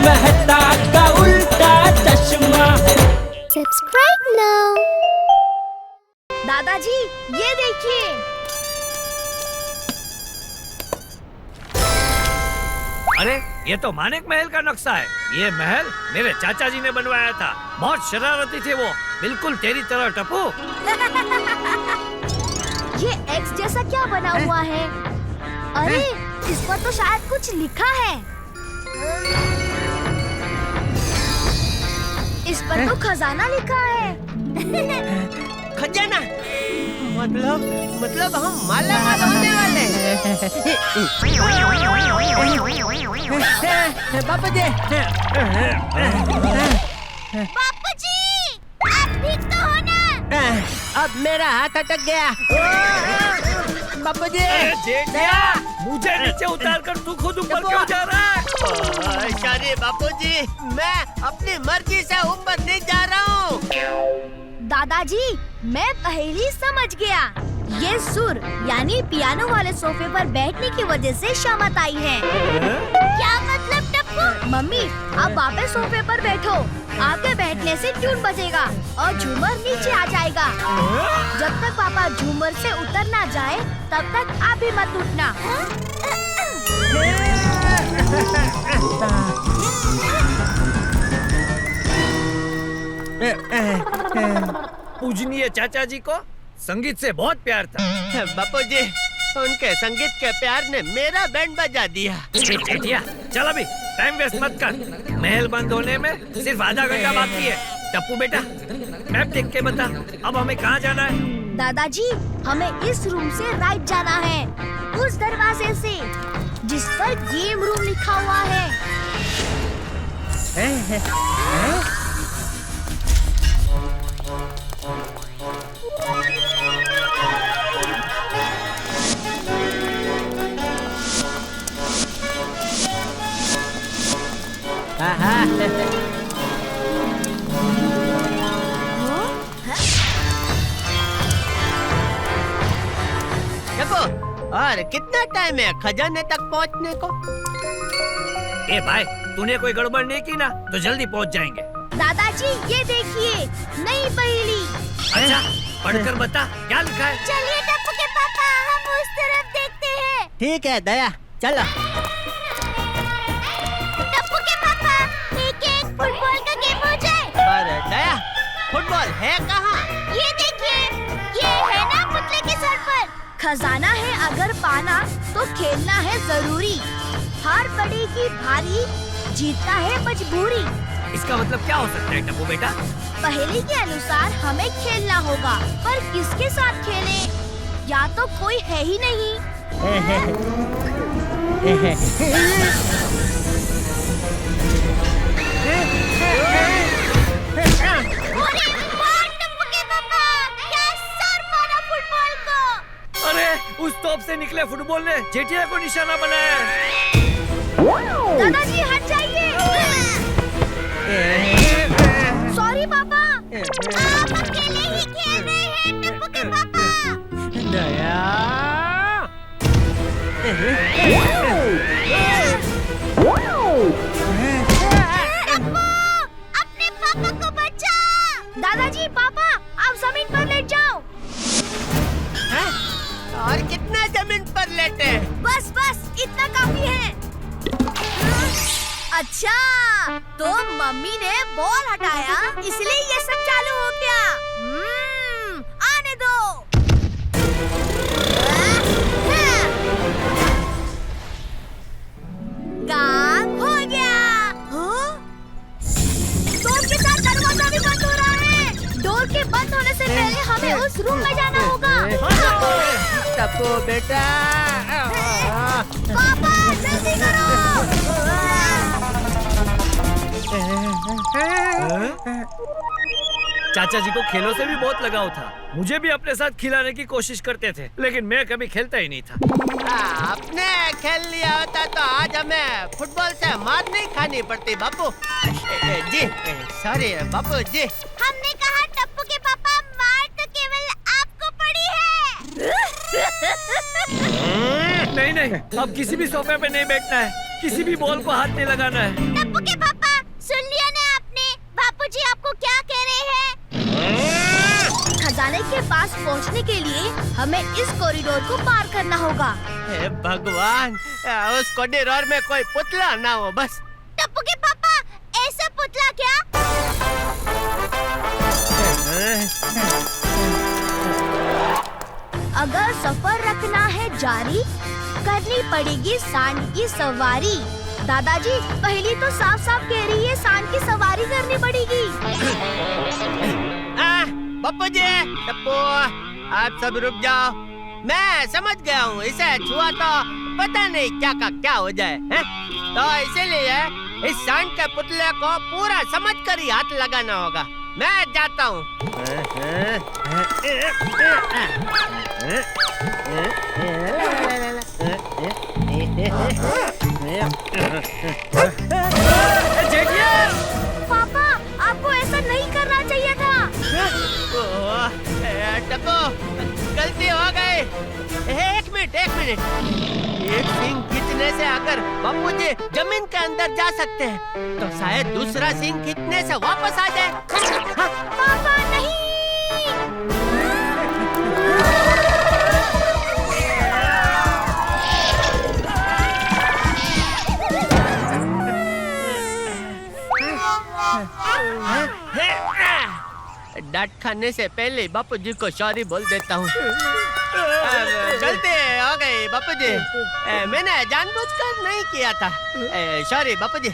मेहता का उल्टा चश्मा। Subscribe now. दादाजी ये देखिए। अरे ये तो मानिक महल का नक्शा है। ये महल मेरे चाचा जी ने बनवाया था। बहुत शरारती थे वो, बिल्कुल तेरी तरह टप्पू। ये एक्स जैसा क्या बना हुआ है? अरे इस पर तो शायद कुछ लिखा है। इस पर तो खजाना लिखा है। खजाना मतलब हम माला माल होने वाले हैं। बापू जी, बापू जी, आप ठीक तो हो ना? अब मेरा हाथ अटक गया। बापू जी, जेठिया, मुझे नीचे उतार कर तू खुद ऊपर क्यों जा रहा है? अरे बापू जी, मैं अपनी मर्जी से ऊपर नहीं जा रहा हूँ। दादाजी मैं पहेली समझ गया। ये सुर यानी पियानो वाले सोफे पर बैठने की वजह से शामत आई है। क्या मतलब टप्पू? मम्मी आप वापस सोफे पर बैठो। आपके बैठने से ट्यून बजेगा और झूमर नीचे आ जाएगा। जब तक पापा झूमर से उतर ना जाए तब तक आप भी मत उठना। पूजनीय चाचा जी को संगीत से बहुत प्यार था। बापू जी, उनके संगीत के प्यार ने मेरा बैंड बजा दिया। जेठिया, चल अभी टाइम वेस्ट मत कर। महल बंद होने में सिर्फ आधा घंटा बाकी है। टप्पू बेटा, मैप देख के बता, अब हमें कहाँ जाना है? दादाजी हमें इस रूम से राइट जाना है, उस दरवाजे से जिस पर गेम रूम लिखा हुआ है। और कितना टाइम है खजाने तक पहुंचने को? ए भाई, तूने कोई गड़बड़ नहीं की ना तो जल्दी पहुंच जाएंगे। दादाजी ये देखिए नई पहेली। अच्छा, पढ़कर बता क्या लिखा है। चलिए टप्पू के पापा, हम उस तरफ देखते हैं। ठीक है दया, चलो। टप्पू के पापा, एक फुटबॉल का गेम हो जाए। पर दया, फुटबॉल है कहाँ? ये देखिए, ये है ना पुतले के सर पर। खजाना है अगर पाना तो खेलना है जरूरी। हार पड़ेगी भारी, जीतना है मजबूरी। इसका मतलब क्या हो सकता है टप्पू बेटा? पहेली के अनुसार हमें खेलना होगा, पर किसके साथ खेलें? या तो कोई है ही नहीं। अरे वाह टप्पू के पापा, क्या सर मारा फुटबॉल को। अरे उस तोप से निकले फुटबॉल ने जेठिया को निशाना बनाया है। दादाजी हट जाइए। सॉरी पापा, आप अकेले ही खेल रहे हैं टप्पू के पापा। दया, टप्पू, अपने पापा को बचा। दादाजी पापा, आप जमीन पर लेट जाओ। और कितना जमीन पर लेटे? बस बस इतना काफी है। अच्छा, तो मम्मी ने बॉल हटाया इसलिए ये सब चालू हो गया। आने दो। काम हो गया। डोर के साथ दरवाजा भी बंद हो रहा है। डोर के बंद होने से पहले हमें उस रूम में जाना होगा। टप्पू बेटा, पापा जल्दी करो। चाचा जी को खेलों से भी बहुत लगाव था। मुझे भी अपने साथ खिलाने की कोशिश करते थे, लेकिन मैं कभी खेलता ही नहीं था। आपने खेल लिया होता तो आज हमें फुटबॉल से मार नहीं खानी पड़ती बापू जी। सॉरी बापू जी। हमने कहा टप्पू के पापा, मार तो केवल आपको पड़ी है। नहीं नहीं, अब किसी भी सोफे पे नहीं बैठना है, किसी भी बॉल को हाथ नहीं लगाना है। टप्पू के पापा खजाने के पास पहुंचने के लिए हमें इस कॉरिडोर को पार करना होगा। हे भगवान, उस कॉरिडोर में कोई पुतला ना हो बस। टप्पू के पापा, ऐसा पुतला क्या? अगर सफर रखना है जारी, करनी पड़ेगी सांड की सवारी। दादाजी, पहली तो साफ साफ कह रही है सांड की सवारी करनी पड़ेगी। पप्पू जी, टप्पू, आप सब रुक जाओ। मैं समझ गया हूँ, इसे छुआ तो पता नहीं क्या का क्या हो जाए, हैं? तो इसीलिए इस सांड के पुतले को पूरा समझकर ही हाथ लगाना होगा। मैं जाता हूँ। पापा, आपको ऐसा नहीं करना चाहिए था। टप्पू, गलती हो गई। एक मिनट। एक सींग खींचने से अगर बापूजी जमीन के अंदर जा सकते हैं, तो शायद दूसरा सींग खींचने से वापस आ जाए। पापा नहीं। डांट खाने से पहले बापूजी को सॉरी बोल देता हूँ। गलती हो गई बापूजी, मैंने जानबूझकर नहीं किया था। सॉरी बापूजी।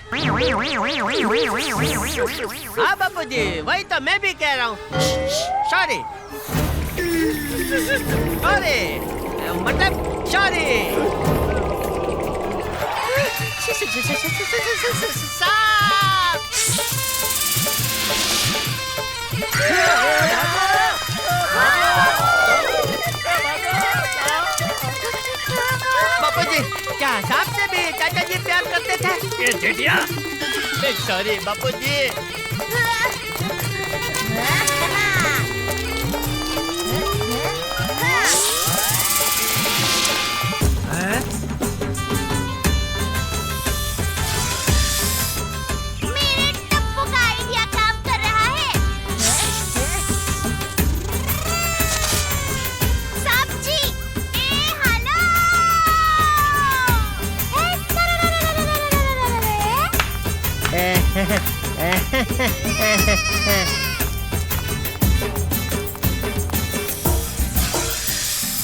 हाँ बापूजी, वही तो मैं भी कह रहा हूँ। सॉरी मतलब सॉरी। बापूजी, क्या सांप से भी चाचा जी प्यार करते थे? ये जेठिया, सॉरी बापूजी। मेरे टप्पू का आइडिया काम कर रहा है। सब्जी, हेलो।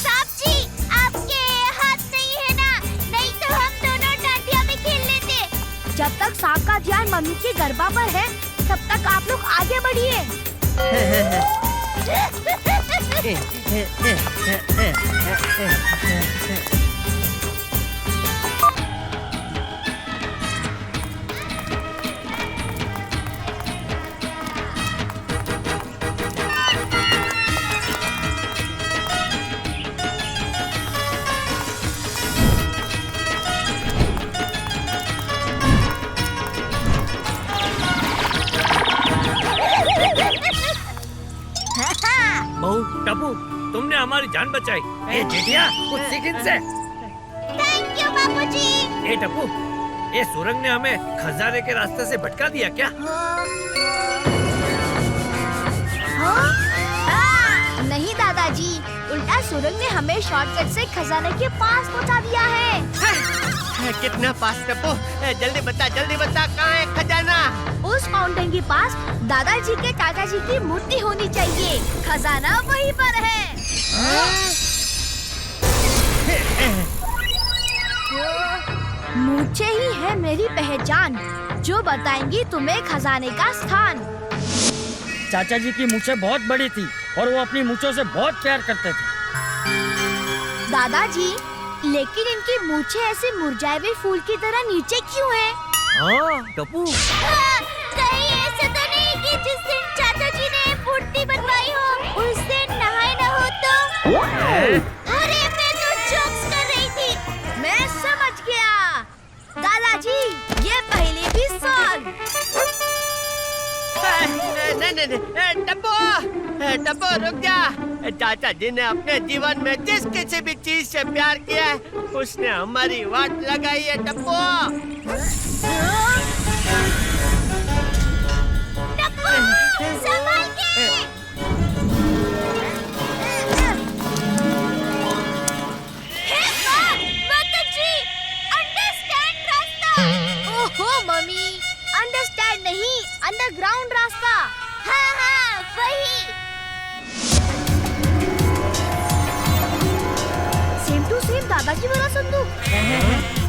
सब्जी, आपके हाथ नहीं है ना? नहीं तो हम दोनों डांडिया में खेल लेते। जब तक सांप का ध्यान मम्मी के गरबा पर है, तब तक आप लोग आगे बढ़िए। बहू, टप्पू, तुमने हमारी जान बचाई। ए जेठिया, कुछ सीख इनसे। थैंक यू बापूजी। ए टप्पू, ये सुरंग ने हमें खजाने के रास्ते से भटका दिया क्या? नहीं दादाजी, उल्टा सुरंग ने हमें शॉर्टकट से खजाने के पास पहुंचा दिया है। कितना पास टप्पू? जल्दी बता कहाँ है खजाना? उस फाउंटेन के पास दादाजी के चाचा जी की मूर्ति होनी चाहिए। खजाना वहीं पर है। मूछें ही है मेरी पहचान, जो बताएंगी तुम्हें खजाने का स्थान। चाचा जी की मूछें बहुत बड़ी थी और वो अपनी मूछों से बहुत प्यार करते थे। दादाजी, लेकिन इनकी मूछें ऐसे मुरझाए हुए फूल की तरह नीचे क्यों हैं? हाँ टप्पू, कहीं ऐसा तो नहीं कि जिस दिन चाचा जी ने मूर्ति बनवाई हो उस दिन नहाए न हो तो? अरे मैं तो जोक्स कर रही थी। मैं समझ गया। दादाजी, ये पहले भी सॉल्व। नहीं, टप्पू रुक जा। चाचा जी ने अपने जीवन में जिस किसी भी चीज से प्यार किया है, उसने हमारी वाट लगाई है टप्पू। संभाल के। देखो मम्मी, अंडरस्टैंड नहीं, अंडरग्राउंड रास्ता। हाँ हाँ वही। सेम टू सेम दादाजी वाला संदूक।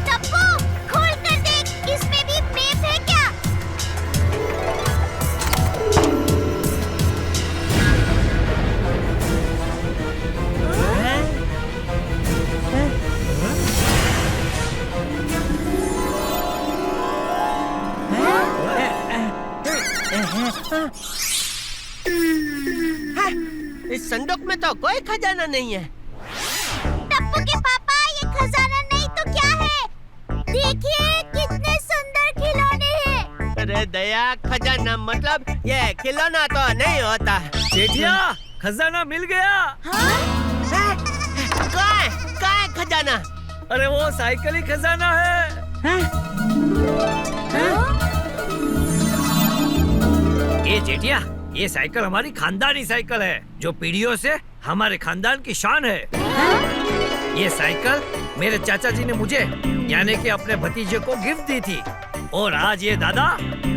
टप्पू खोल कर देख, इसमें भी मेप है क्या? इस संदूक में तो कोई खजाना नहीं है। टप्पू के पापा, ये खजाना नहीं तो क्या है? देखिए कितने सुंदर खिलौने हैं। अरे दया, खजाना मतलब ये खिलौना तो नहीं होता। जेठिया, खजाना मिल गया। कहाँ है खजाना? अरे वो साइकिल ही खजाना है। ये जेठिया, ये साइकिल हमारी खानदानी साइकिल है, जो पीढ़ियों से हमारे खानदान की शान है। ये साइकिल मेरे चाचा जी ने मुझे यानी कि अपने भतीजे को गिफ्ट दी थी, और आज ये दादा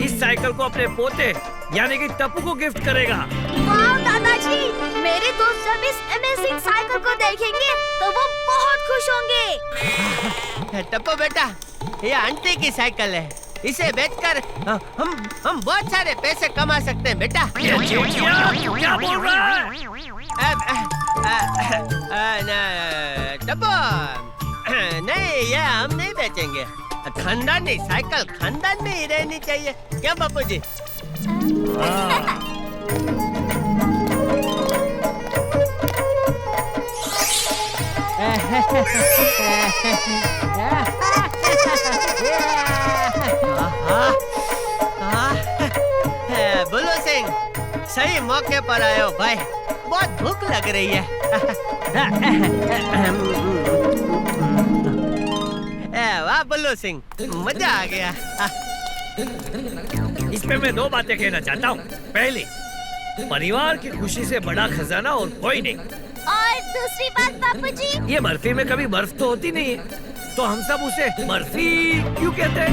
इस साइकिल को अपने पोते यानी कि टप्पू को गिफ्ट करेगा। वाह दादाजी, मेरे दोस्त जब इस अमेजिंग साइकिल को देखेंगे तो वो बहुत खुश होंगे। टप्पू बेटा, ये आंटी की साइकिल है, इसे बेचकर हम बहुत सारे पैसे कमा सकते हैं बेटा। ये जेठिया, तू क्या बोल रहा है? टप्पू, नहीं, ये हम नहीं बेचेंगे। खानदानी साइकिल खानदान में ही रहनी चाहिए, क्या बापू जी? बुल्लू सिंह, सही मौके पर आए हो भाई, बहुत भूख लग रही है। वाह बुल्लू सिंह, मजा आ गया। इसमें मैं दो बातें कहना चाहता हूँ। पहली, परिवार की खुशी से बड़ा खजाना और कोई नहीं। और दूसरी बात बापूजी, ये बर्फी में कभी बर्फ तो होती नहीं है, तो हम सब उसे बर्फी क्यों कहते हैं?